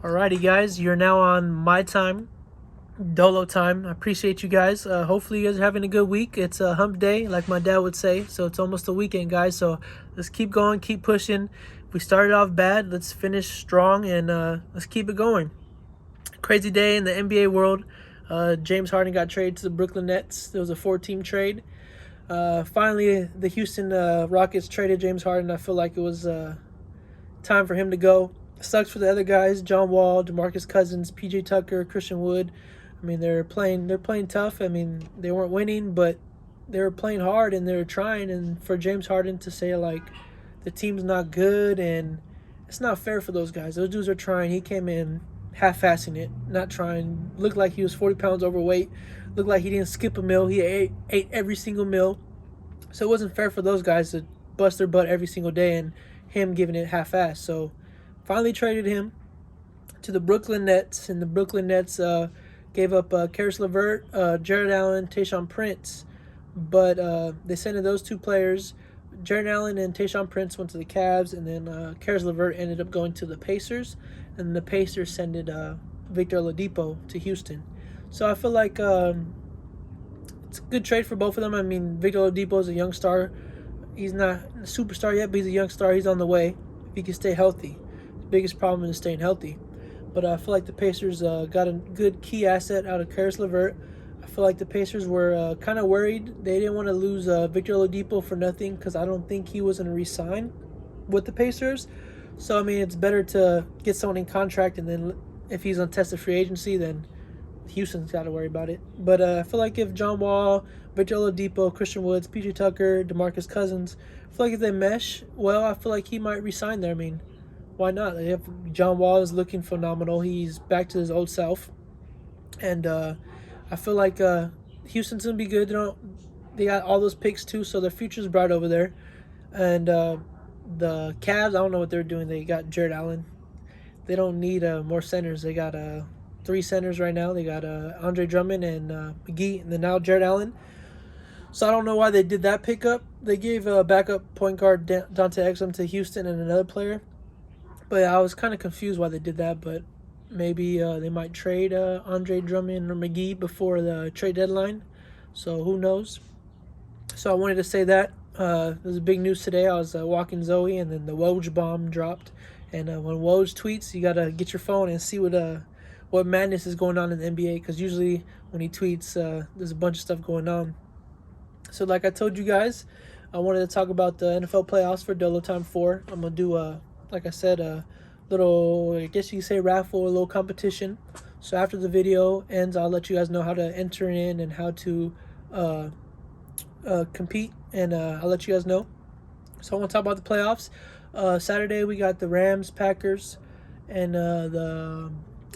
Alrighty, guys, you're now on my time, Dolo time. I appreciate you guys. Hopefully, you guys are having a good week. It's a hump day, like my dad would say. So it's almost the weekend, guys. So let's keep going, keep pushing. If we started off bad, let's finish strong and let's keep it going. Crazy day in the NBA world. James Harden got traded to the Brooklyn Nets. There was a 4-team trade. Finally, the Houston Rockets traded James Harden. I feel like it was time for him to go. Sucks for the other guys: John Wall, DeMarcus Cousins, PJ Tucker, Christian Wood. I mean, they're playing tough. I mean, they weren't winning, but they were playing hard and they were trying. And for James Harden to say like the team's not good, and it's not fair for those guys. Those dudes are trying. He came in half-assing it, not trying. Looked like he was 40 pounds overweight. Looked like he didn't skip a meal. He ate every single meal. So it wasn't fair for those guys to bust their butt every single day and him giving it half-assed. So finally traded him to the Brooklyn Nets, and the Brooklyn Nets gave up Karis LeVert, Jared Allen, Tayshaun Prince, but they sent in those two players. Jared Allen and Tayshaun Prince went to the Cavs, and then Karis LeVert ended up going to the Pacers, and the Pacers sent Victor Oladipo to Houston. So I feel like it's a good trade for both of them. I mean, Victor Oladipo is a young star. He's not a superstar yet, but he's a young star. He's on the way if he can stay healthy. Biggest problem is staying healthy. But I feel like the Pacers got a good key asset out of Karis LeVert. I feel like the Pacers were kind of worried. They didn't want to lose Victor Oladipo for nothing, because I don't think he was going to re-sign with the Pacers. So, I mean, it's better to get someone in contract, and then if he's untested free agency, then Houston's got to worry about it. But I feel like if John Wall, Victor Oladipo, Christian Woods, PJ Tucker, DeMarcus Cousins, I feel like if they mesh well, I feel like he might re-sign there. I mean, why not? John Wall is looking phenomenal. He's back to his old self. And I feel like Houston's going to be good. They got all those picks too, so their future's bright over there. And the Cavs, I don't know what they're doing. They got Jared Allen. They don't need more centers. They got 3 centers right now. They got Andre Drummond and McGee, and then now Jared Allen. So I don't know why they did that pickup. They gave a backup point guard Dante Exum to Houston and another player. But I was kind of confused why they did that, but maybe they might trade Andre Drummond or McGee before the trade deadline. So who knows? So I wanted to say that. There's a big news today. I was walking Zoe, and then the Woj bomb dropped. And when Woj tweets, you got to get your phone and see what madness is going on in the NBA, because usually when he tweets, there's a bunch of stuff going on. So like I told you guys, I wanted to talk about the NFL playoffs for Dolotime Ep.4. I'm going to do like I said, a little, I guess you could say, raffle, a little competition. So after the video ends, I'll let you guys know how to enter in and how to compete, and I'll let you guys know. So I want to talk about the playoffs. Saturday we got the Rams, Packers, and the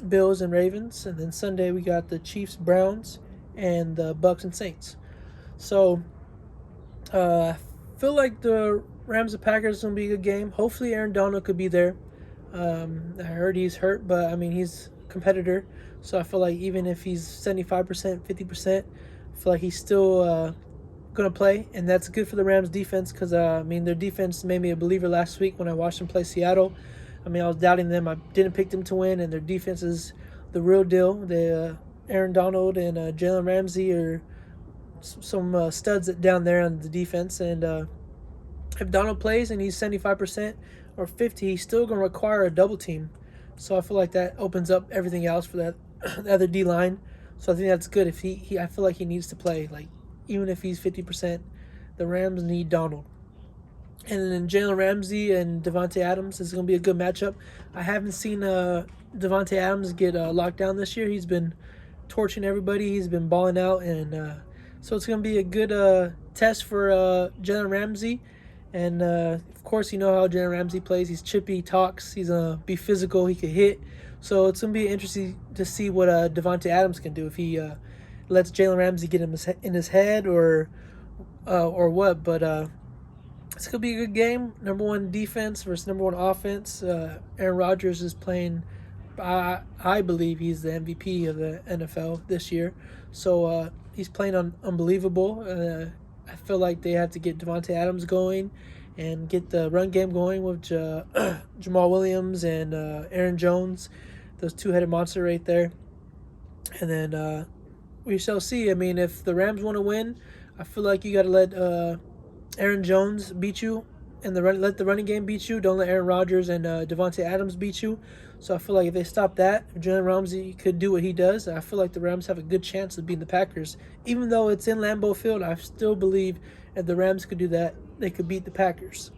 Bills and Ravens, and then Sunday we got the Chiefs, Browns, and the Bucks and Saints. So I feel like the Rams and Packers is going to be a good game. Hopefully Aaron Donald could be there. I heard he's hurt, but I mean, he's a competitor. So I feel like even if he's 75%, 50%, I feel like he's still going to play. And that's good for the Rams defense, because, I mean, their defense made me a believer last week when I watched them play Seattle. I mean, I was doubting them. I didn't pick them to win, and their defense is the real deal. Aaron Donald and Jalen Ramsey are some studs down there on the defense. And if Donald plays and he's 75% or 50%, he's still going to require a double team. So I feel like that opens up everything else for that the other D line. So I think that's good. If he I feel like he needs to play. Like, even if he's 50%, the Rams need Donald. And then Jalen Ramsey and Devontae Adams is going to be a good matchup. I haven't seen Devontae Adams get locked down this year. He's been torching everybody. He's been balling out, and so it's going to be a good test for Jalen Ramsey. And, of course, you know how Jalen Ramsey plays. He's chippy, he talks. He's going to be physical. He can hit. So it's going to be interesting to see what Devontae Adams can do, if he lets Jalen Ramsey get him in his head or what. But it's going to be a good game. Number 1 defense versus number 1 offense. Aaron Rodgers is playing. I believe he's the MVP of the NFL this year. So he's playing unbelievable. I feel like they have to get Devontae Adams going and get the run game going with Jamal Williams and Aaron Jones. those two-headed monster right there. And then we shall see. I mean, if the Rams want to win, I feel like you got to let Aaron Jones beat you, and let the running game beat you. Don't let Aaron Rodgers and Devontae Adams beat you. So I feel like if they stop that, if Jalen Ramsey could do what he does, I feel like the Rams have a good chance of beating the Packers. Even though it's in Lambeau Field, I still believe if the Rams could do that, they could beat the Packers.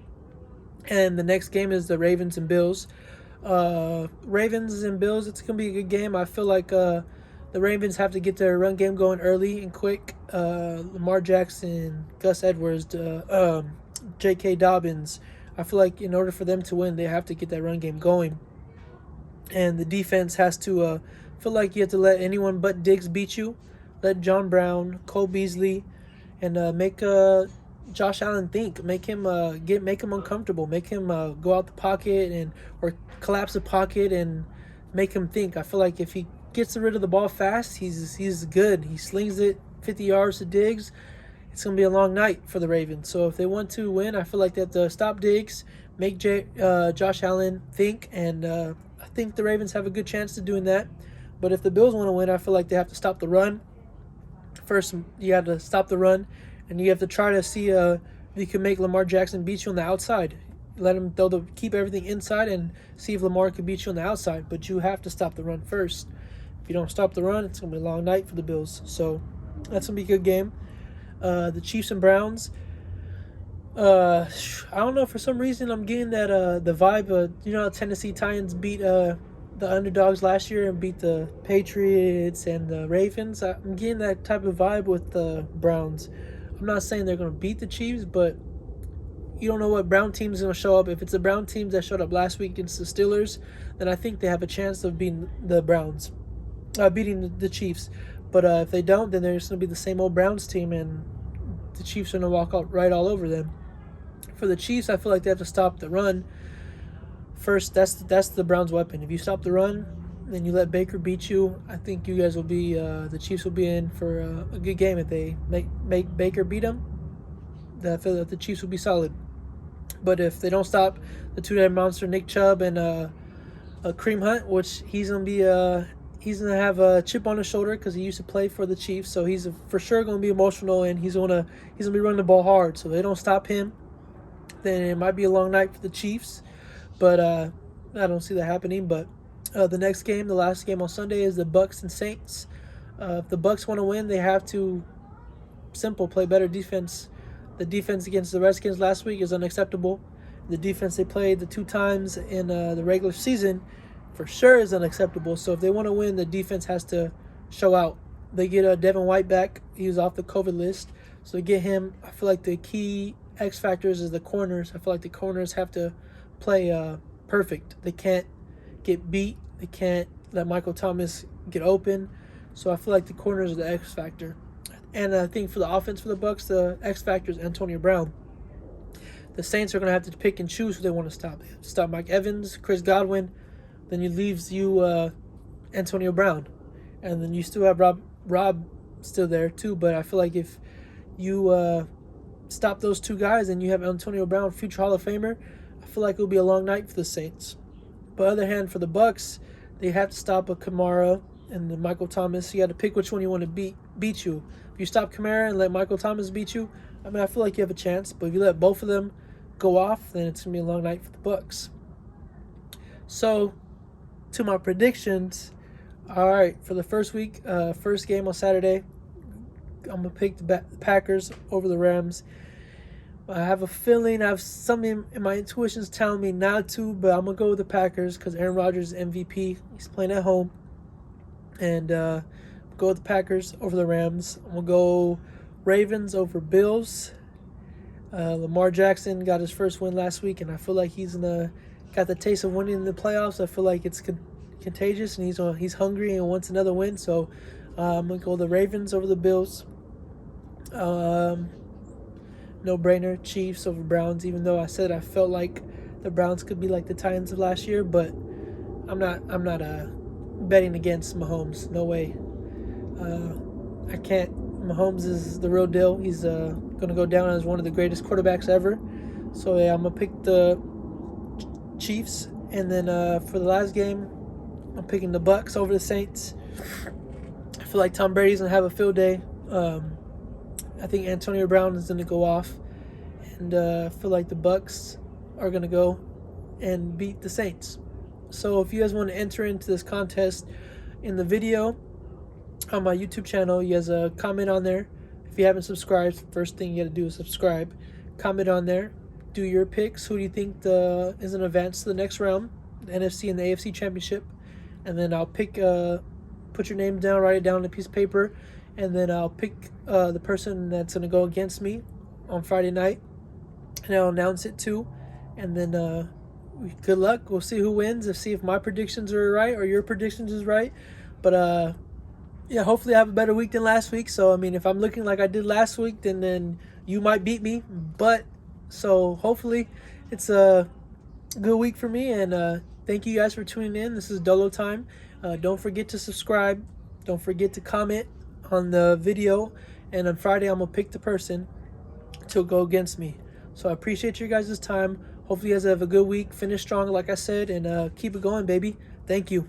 And the next game is the Ravens and Bills. Ravens and Bills, it's going to be a good game. I feel like the Ravens have to get their run game going early and quick. Lamar Jackson, Gus Edwards, J.K. Dobbins. I feel like in order for them to win, they have to get that run game going. And the defense has to feel like you have to let anyone but Diggs beat you. Let John Brown, Cole Beasley, and make Josh Allen think. Make him uncomfortable. Make him go out the pocket or collapse the pocket and make him think. I feel like if he gets rid of the ball fast, he's good. He slings it 50 yards to Diggs. It's going to be a long night for the Ravens. So if they want to win, I feel like they have to stop Diggs, make Josh Allen think, and I think the Ravens have a good chance of doing that. But if the Bills want to win, I feel like they have to stop the run. First, you have to stop the run, and you have to try to see if you can make Lamar Jackson beat you on the outside. Let him keep everything inside and see if Lamar can beat you on the outside. But you have to stop the run first. If you don't stop the run, it's going to be a long night for the Bills. So that's going to be a good game. The Chiefs and Browns. I don't know, for some reason I'm getting that the vibe. You know how Tennessee Titans beat the underdogs last year and beat the Patriots and the Ravens. I'm getting that type of vibe with the Browns. I'm not saying they're going to beat the Chiefs, but you don't know what Brown team is going to show up. If it's the Brown teams that showed up last week against the Steelers, then I think they have a chance of beating the Browns, beating the Chiefs. But if they don't, then there's going to be the same old Browns team, and the Chiefs are going to walk out right all over them. For the Chiefs, I feel like they have to stop the run. First, that's the Browns' weapon. If you stop the run, then you let Baker beat you. I think you guys will be the Chiefs will be in for a good game if they make Baker beat them. I feel that the Chiefs will be solid. But if they don't stop the two-headed monster Nick Chubb and Kareem Hunt, which he's gonna have a chip on his shoulder because he used to play for the Chiefs, so he's for sure gonna be emotional and he's gonna be running the ball hard. So if they don't stop him, then it might be a long night for the Chiefs. But I don't see that happening. But the next game, the last game on Sunday, is the Bucs and Saints. If the Bucs want to win, they have to play better defense. The defense against the Redskins last week is unacceptable. The defense they played the 2 times in the regular season for sure is unacceptable. So if they want to win, the defense has to show out. They get Devin White back. He was off the COVID list. So to get him, I feel like the key X factors is the corners. I feel like the corners have to play perfect. They can't get beat. They can't let Michael Thomas get open. So I feel like the corners are the X factor. And I think for the offense for the Bucs, the X factor is Antonio Brown. The Saints are going to have to pick and choose who they want to stop. They have to stop Mike Evans, Chris Godwin. Then you leaves Antonio Brown. And then you still have Rob still there too. But I feel like if you stop those 2 guys and you have Antonio Brown, future Hall of Famer, I feel like it'll be a long night for the Saints. But on the other hand, for the Bucs, they have to stop a Kamara and then Michael Thomas. You got to pick which one you want to beat you. If you stop Kamara and let Michael Thomas beat you, I mean, I feel like you have a chance. But if you let both of them go off, then it's going to be a long night for the Bucs. So, to my predictions, all right, for the first week, first game on Saturday, I'm going to pick the Packers over the Rams. I have a feeling, I have something in my intuitions telling me not to, but I'm going to go with the Packers because Aaron Rodgers is MVP. He's playing at home. And go with the Packers over the Rams. I'm going to go Ravens over Bills. Lamar Jackson got his first win last week, and I feel like he's got the taste of winning in the playoffs. I feel like it's contagious, and he's hungry and wants another win. So I'm going to go the Ravens over the Bills. No-brainer, Chiefs over Browns, even though I said I felt like the Browns could be like the Titans of last year, but I'm not betting against Mahomes. No way. I can't. Mahomes is the real deal. He's going to go down as one of the greatest quarterbacks ever. So yeah, I'm going to pick the Chiefs. And then for the last game, I'm I'm picking the Bucks over the Saints. I feel like Tom Brady's gonna have a field day. I think Antonio Brown is gonna go off, and I feel like the Bucks are gonna go and beat the Saints. So if you guys want to enter into this contest in the video on my YouTube channel, you guys comment on there. If you haven't subscribed, first thing you got to do is subscribe. Comment on there. Do your picks. Who do you think is an advance to the next round, the NFC and the AFC Championship? And then I'll pick. Put your name down. Write it down on a piece of paper, and then I'll pick the person that's gonna go against me on Friday night, and I'll announce it too. And then good luck. We'll see who wins. And see if my predictions are right or your predictions is right. But yeah, hopefully I have a better week than last week. So I mean, if I'm looking like I did last week, then you might beat me. But so hopefully it's a good week for me. And thank you guys for tuning in. This is Dolotime. Don't forget to subscribe. Don't forget to comment on the video. And on Friday, I'm gonna pick the person to go against me. So I appreciate you guys' time. Hopefully you guys have a good week. Finish strong, like I said, and keep it going, baby. Thank you.